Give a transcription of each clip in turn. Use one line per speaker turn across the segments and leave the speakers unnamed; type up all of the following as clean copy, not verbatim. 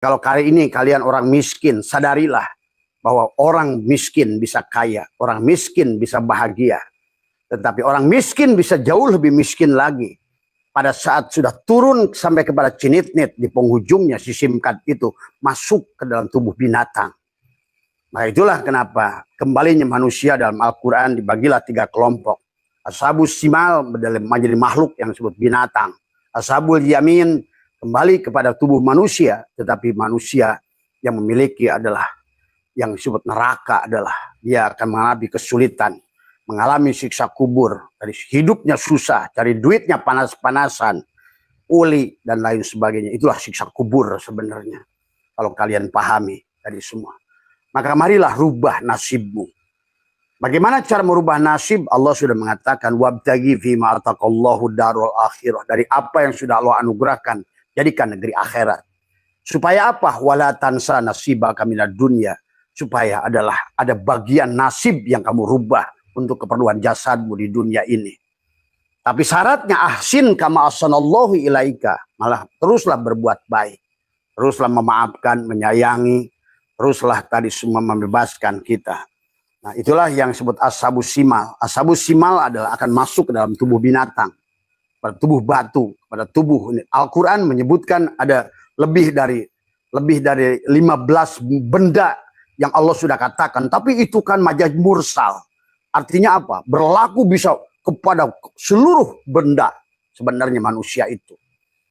Kalau kali ini kalian orang miskin, sadarilah bahwa orang miskin bisa kaya, orang miskin bisa bahagia. Tetapi orang miskin bisa jauh lebih miskin lagi. Pada saat sudah turun sampai kepada cinit-nit di penghujungnya si simkat itu masuk ke dalam tubuh binatang. Nah itulah kenapa kembalinya manusia dalam Al-Quran dibagilah 3 kelompok. Ashabus simal menjadi makhluk yang disebut binatang. Ashabul yamin kembali kepada tubuh manusia, tetapi manusia yang memiliki adalah yang disebut neraka adalah dia akan mengalami kesulitan, mengalami siksa kubur, dari hidupnya susah, cari duitnya panas-panasan, uli dan lain sebagainya. Itulah siksa kubur sebenarnya. Kalau kalian pahami dari semua. Maka marilah rubah nasibmu. Bagaimana cara merubah nasib? Allah sudah mengatakan wabtaghi fima ataqallahu darul akhirah. Dari apa yang sudah Allah anugerahkan, jadikan negeri akhirat. Supaya apa? Wala tansa nasibaka minad dunya. Supaya ada bagian nasib yang kamu rubah untuk keperluan jasadmu di dunia ini. Tapi syaratnya ahsin kama ahsanallahu ilaika. Malah teruslah berbuat baik. Teruslah memaafkan, menyayangi. Teruslah tadi semua membebaskan kita. Nah itulah yang disebut ashabus simal. Ashabus simal adalah akan masuk ke dalam tubuh binatang. Pada tubuh batu. Pada tubuh. Al-Quran menyebutkan ada lebih dari 15 benda yang Allah sudah katakan. Tapi itu kan majaz mursal. Artinya apa? Berlaku bisa kepada seluruh benda sebenarnya manusia itu.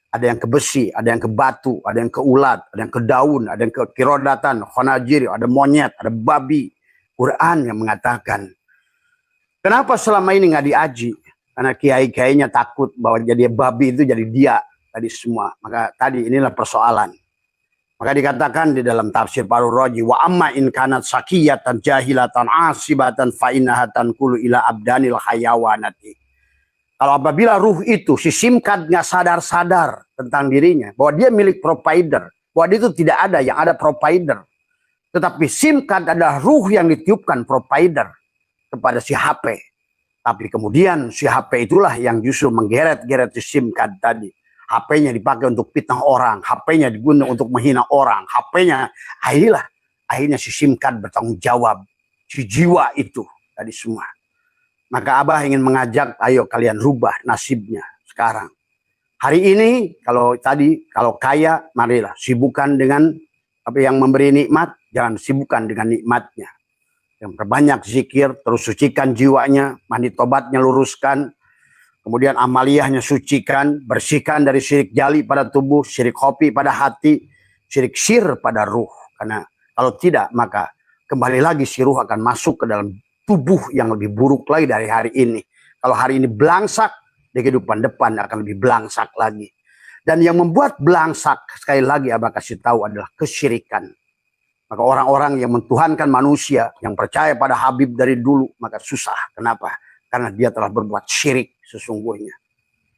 Ada yang ke besi, ada yang ke batu, ada yang ke ulat, ada yang ke daun, ada yang ke kirodatan, khonajir, ada monyet, ada babi. Quran yang mengatakan. Kenapa selama ini nggak diaji? Karena kiai-kiainya takut bahwa jadi babi itu jadi dia tadi semua. Maka tadi inilah persoalan. Maka dikatakan di dalam tafsir Parul Raji, wa amma in kanat sakiyatan jahilatan asibatan fa innahatan kulu ila abdanil hayawanati. Kalau apabila ruh itu si simkat nggak sadar-sadar tentang dirinya bahwa dia milik provider, bahwa dia itu tidak ada yang ada provider. Tetapi simkat adalah ruh yang ditiupkan provider kepada si HP. Tapi kemudian si HP itulah yang justru menggeret-geret si simkat tadi. HP-nya dipakai untuk fitnah orang, HP-nya digunakan untuk menghina orang, HP-nya akhirnya si simkat bertanggung jawab, si jiwa itu tadi semua. Maka Abah ingin mengajak, ayo kalian rubah nasibnya sekarang. Hari ini kalau kaya, marilah sibukkan dengan apa yang memberi nikmat, jangan sibukkan dengan nikmatnya. Yang perbanyak zikir, terus sucikan jiwanya, mandi tobatnya luruskan. Kemudian amaliyahnya sucikan, bersihkan dari syirik jali pada tubuh, syirik khofi pada hati, syirik syir pada ruh. Karena kalau tidak maka kembali lagi si ruh akan masuk ke dalam tubuh yang lebih buruk lagi dari hari ini. Kalau hari ini belangsak, di kehidupan depan akan lebih belangsak lagi. Dan yang membuat belangsak, sekali lagi Abah kasih tahu adalah kesyirikan. Maka orang-orang yang mentuhankan manusia, yang percaya pada Habib dari dulu, maka susah. Kenapa? Karena dia telah berbuat syirik sesungguhnya.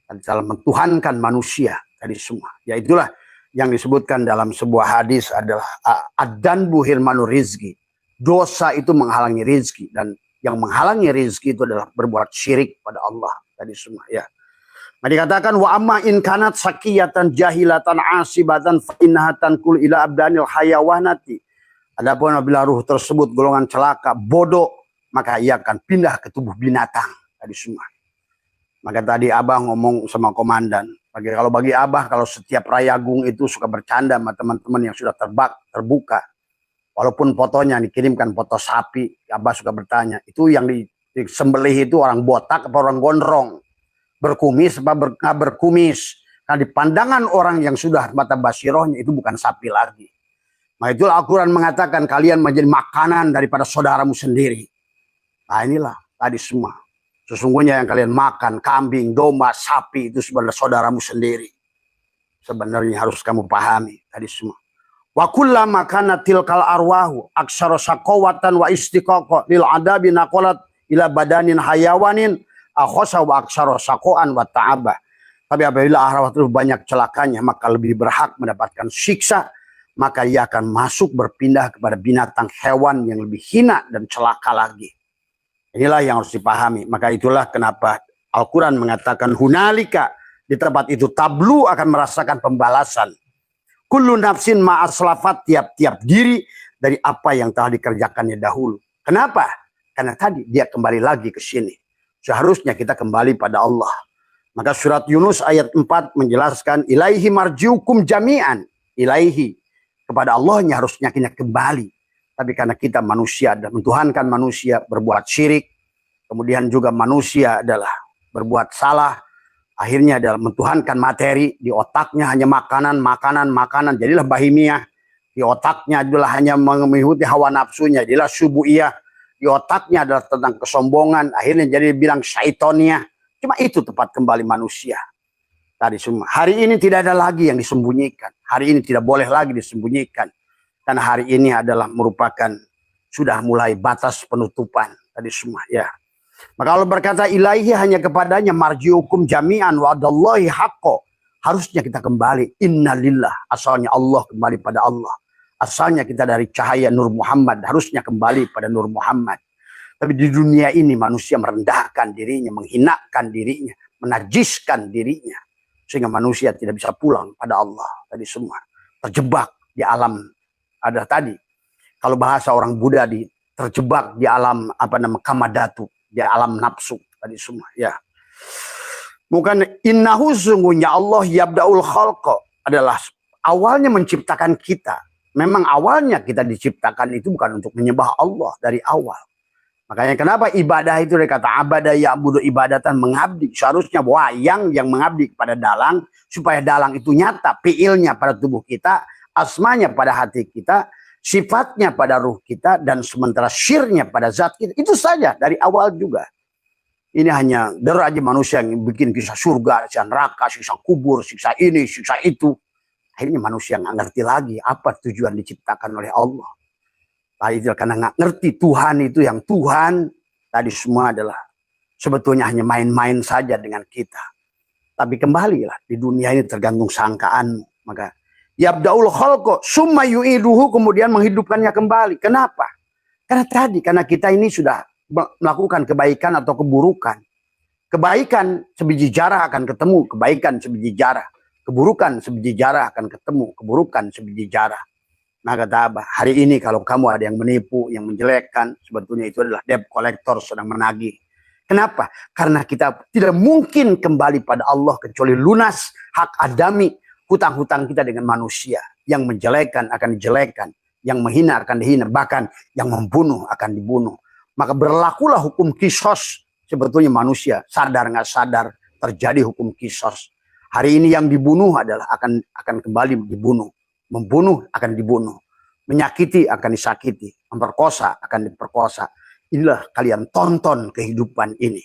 Dan telah mentuhankan manusia tadi semua. Ya itulah yang disebutkan dalam sebuah hadis adalah adan buhir manu rizki. Dosa itu menghalangi rizki. Dan yang menghalangi rizki itu adalah berbuat syirik pada Allah tadi semua ya. Nah dikatakan wa amma in kanat sakiyatan jahilatan asibatan fa innahatan kul ila abdanil hayawanati. Adapun apabila ruh tersebut golongan celaka, bodoh, maka ia akan pindah ke tubuh binatang tadi semua. Maka tadi Abah ngomong sama komandan, bagi Abah kalau setiap Rayagung itu suka bercanda sama teman-teman yang sudah terbuka. Walaupun fotonya dikirimkan foto sapi, Abah suka bertanya, itu yang disembelih itu orang botak atau orang gondrong? Berkumis apa berkumis? Karena di pandangan orang yang sudah mata basirohnya itu bukan sapi lagi. Nah itulah Al-Quran mengatakan kalian menjadi makanan daripada saudaramu sendiri. Nah inilah tadi semua. Sesungguhnya yang kalian makan, kambing, domba, sapi itu sebenarnya saudaramu sendiri. Sebenarnya harus kamu pahami tadi semua. Wa kullama kana tilkal arwahu aksara saqawatan wa istiqaqa lil adabi naqalat ila badanin hayawanin akhasa wa aksara saqaan wa ta'aba. Tapi apabila arwah itu banyak celakanya maka lebih berhak mendapatkan siksa, maka ia akan masuk berpindah kepada binatang hewan yang lebih hina dan celaka lagi. Inilah yang harus dipahami. Maka itulah kenapa Al-Quran mengatakan hunalika, di tempat itu tablu akan merasakan pembalasan. Kullu nafsin ma'aslafat, tiap-tiap diri dari apa yang telah dikerjakannya dahulu. Kenapa? Karena tadi dia kembali lagi ke sini. Seharusnya kita kembali pada Allah. Maka surat Yunus ayat 4 menjelaskan ilaihi marjiukum jami'an. Ilaihi, kepada Allahnya harusnya kita kembali. Tapi karena kita manusia dan mentuhankan manusia, berbuat syirik, kemudian juga manusia adalah berbuat salah, akhirnya adalah mentuhankan materi, di otaknya hanya makanan, jadilah bahimiyah. Di otaknya adalah hanya mengikuti hawa nafsunya, jadilah subu'iyah. Di otaknya adalah tentang kesombongan, akhirnya jadi bilang syaitoniyah. Cuma itu tempat kembali manusia. Tadi semua. Hari ini tidak ada lagi yang disembunyikan. Hari ini tidak boleh lagi disembunyikan. Karena hari ini adalah merupakan sudah mulai batas penutupan. Tadi semua ya. Maka Allah berkata ilaihi, hanya kepadanya marjiukum jami'an wa'adallahi haqqo. Harusnya kita kembali. Innalillah. Asalnya Allah kembali pada Allah. Asalnya kita dari cahaya Nur Muhammad. Harusnya kembali pada Nur Muhammad. Tapi di dunia ini manusia merendahkan dirinya, menghinakan dirinya, menajiskan dirinya. Sehingga manusia tidak bisa pulang pada Allah. Tadi semua. Terjebak di alam. Ada tadi. Kalau bahasa orang Buddha terjebak di alam kamadatu. Di alam nafsu. Tadi semua. Ya. Bukan innahu, sungguhnya Allah yabda'ul khalqa. Adalah awalnya menciptakan kita. Memang awalnya kita diciptakan itu bukan untuk menyembah Allah dari awal. Makanya kenapa ibadah itu dikata abada ya'budu ibadatan, mengabdi. Seharusnya wayang yang mengabdi kepada dalang. Supaya dalang itu nyata. Fi'ilnya pada tubuh kita. Asmanya pada hati kita. Sifatnya pada ruh kita. Dan sementara syirnya pada zat kita. Itu saja dari awal juga. Ini hanya aja manusia yang bikin kisah surga, kisah neraka, siksa kubur, siksa ini, siksa itu. Akhirnya manusia nggak ngerti lagi apa tujuan diciptakan oleh Allah. Tadi karena nggak ngerti Tuhan itu yang Tuhan. Tadi semua adalah sebetulnya hanya main-main saja dengan kita. Tapi kembalilah di dunia ini tergantung sangkaanmu. Maka yabda'ul khalqa summa yu'iduhu, kemudian menghidupkannya kembali. Kenapa? Karena kita ini sudah melakukan kebaikan atau keburukan. Kebaikan sebiji jarah akan ketemu kebaikan sebiji jarah. Keburukan sebiji jarah akan ketemu keburukan sebiji jarah. Nah kata Abah, hari ini kalau kamu ada yang menipu, yang menjelekkan, sebetulnya itu adalah debt collector sedang menagih. Kenapa? Karena kita tidak mungkin kembali pada Allah kecuali lunas hak adami, hutang-hutang kita dengan manusia. Yang menjelekkan akan dijelekkan, yang menghina akan dihina, bahkan yang membunuh akan dibunuh. Maka berlakulah hukum kisos. Sebetulnya manusia sadar nggak sadar terjadi hukum kisos. Hari ini yang dibunuh adalah akan kembali dibunuh. Membunuh akan dibunuh. Menyakiti akan disakiti. Memperkosa akan diperkosa. Inilah kalian tonton kehidupan ini.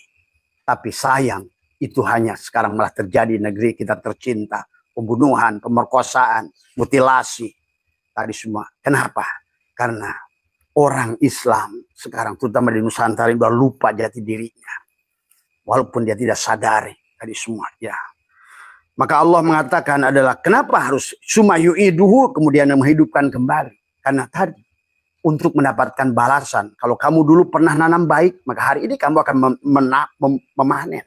Tapi sayang, itu hanya sekarang malah terjadi di negeri kita tercinta. Pembunuhan, pemerkosaan, mutilasi. Tadi semua. Kenapa? Karena orang Islam sekarang, terutama di Nusantara, sudah lupa jati dirinya. Walaupun dia tidak sadari. Tadi semua. Ya. Maka Allah mengatakan adalah kenapa harus summa yu'iduhu, kemudian menghidupkan kembali. Karena tadi untuk mendapatkan balasan. Kalau kamu dulu pernah nanam baik, maka hari ini kamu akan memanen.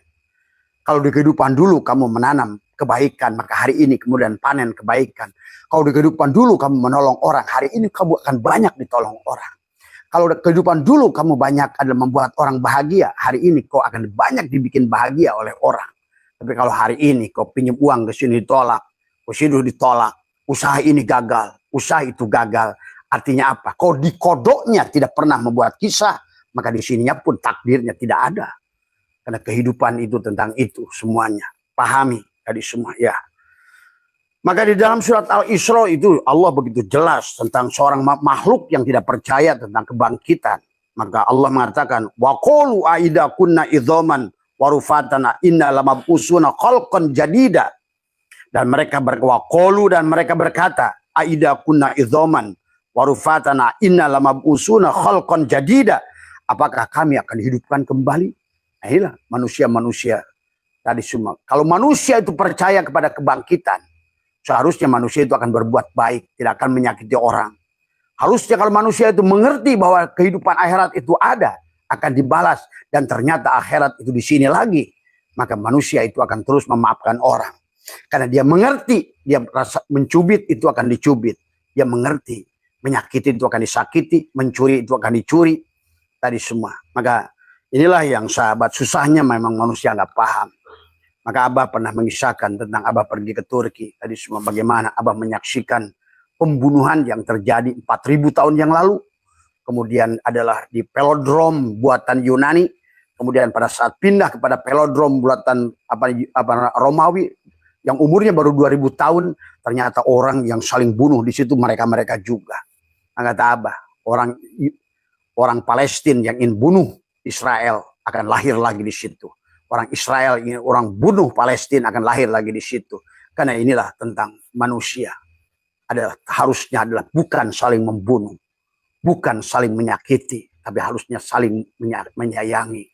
Kalau di kehidupan dulu kamu menanam kebaikan, maka hari ini kemudian panen kebaikan. Kalau di kehidupan dulu kamu menolong orang, hari ini kamu akan banyak ditolong orang. Kalau di kehidupan dulu kamu banyak adalah membuat orang bahagia, hari ini kau akan banyak dibikin bahagia oleh orang. Tapi kalau hari ini kau pinjam uang ke sini ditolak, ke sini ditolak, usaha ini gagal, usaha itu gagal. Artinya apa? Kau di kodoknya tidak pernah membuat kisah, maka di sininya pun takdirnya tidak ada. Karena kehidupan itu tentang itu semuanya. Pahami tadi semua ya. Maka di dalam surat Al-Isra itu Allah begitu jelas tentang seorang makhluk yang tidak percaya tentang kebangkitan. Maka Allah mengatakan, wa qalu aida kunna idzaman warufatana inna lamabusuna khalqan jadida. Dan mereka berkata aida kunna idzaman warufatana inna lamabusuna khalqan jadida. Apakah kami akan dihidupkan kembali? Nah, inilah manusia-manusia tadi semua. Kalau manusia itu percaya kepada kebangkitan, seharusnya manusia itu akan berbuat baik, tidak akan menyakiti orang. Harusnya kalau manusia itu mengerti bahwa kehidupan akhirat itu ada, akan dibalas, dan ternyata akhirat itu di sini lagi, maka manusia itu akan terus memaafkan orang. Karena dia mengerti, dia rasa mencubit itu akan dicubit. Dia mengerti, menyakiti itu akan disakiti, mencuri itu akan dicuri. Tadi semua. Maka inilah yang sahabat, susahnya memang manusia nggak paham. Maka Abah pernah mengisahkan tentang Abah pergi ke Turki. Tadi semua bagaimana Abah menyaksikan pembunuhan yang terjadi 4.000 tahun yang lalu. Kemudian adalah di velodrom buatan Yunani. Kemudian pada saat pindah kepada velodrom buatan Romawi yang umurnya baru 2.000 tahun, ternyata orang yang saling bunuh di situ mereka-mereka juga. Kata Abah, orang Palestina yang ingin bunuh Israel akan lahir lagi di situ. Orang Israel ingin orang bunuh Palestina akan lahir lagi di situ. Karena inilah tentang manusia. Harusnya adalah bukan saling membunuh, bukan saling menyakiti, tapi harusnya saling menyayangi.